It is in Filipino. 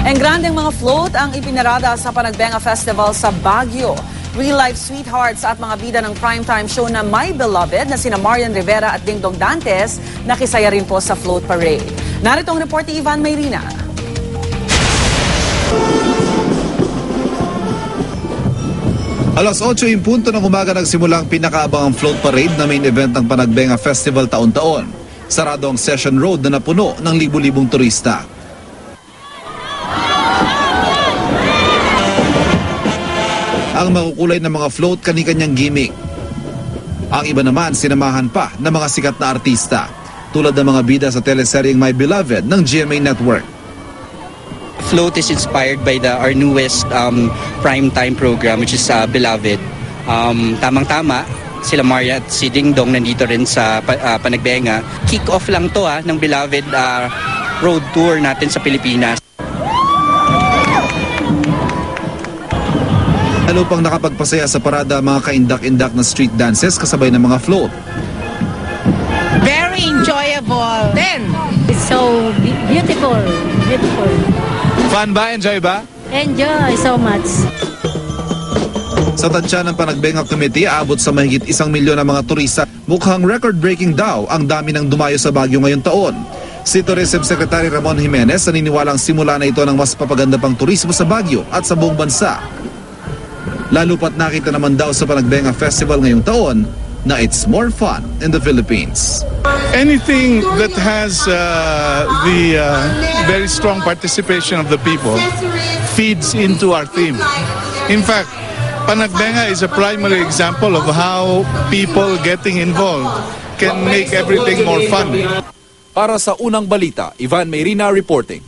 Engrandeng mga float ang ipinarada sa Panagbenga Festival sa Baguio. Real-life sweethearts at mga bida ng primetime show na My Beloved na sina Marian Rivera at Dingdong Dantes nakisaya rin po sa float parade. Narito ang report ni Ivan Mayrina. Alas 8:00 ng umaga nagsimula ang pinakaabangang float parade na main event ng Panagbenga Festival taon-taon. Sarado ang Session Road na napuno ng libu-libong turista. Ang makukulay na mga float kani-kanyang gimmick. Ang iba naman sinamahan pa ng mga sikat na artista, tulad ng mga bida sa teleseryeng My Beloved ng GMA Network. Float is inspired by our newest primetime program, which is Beloved. Tamang-tama, sila Maria at si Dingdong nandito rin sa Panagbenga. Kick-off lang to ng Beloved road tour natin sa Pilipinas. Lalo pang nakapagpasaya sa parada mga kaindak-indak na street dances kasabay ng mga float. Very enjoyable. Then, it's so beautiful. Beautiful. Fun ba? Enjoy ba? Enjoy so much. Sa tansya ng Panagbenga Committee, aabot sa mahigit 1 milyon na mga turista. Mukhang record-breaking daw ang dami ng dumayo sa Baguio ngayong taon. Si Tourism Secretary Ramon Jimenez naniniwalang simula na ito ng mas papaganda pang turismo sa Baguio at sa buong bansa. Lalo pat nakita naman daw sa Panagbenga Festival ngayong taon na it's more fun in the Philippines. Anything that has the very strong participation of the people feeds into our theme. In fact, Panagbenga is a primary example of how people getting involved can make everything more fun. Para sa unang balita, Ivan Mayrina reporting.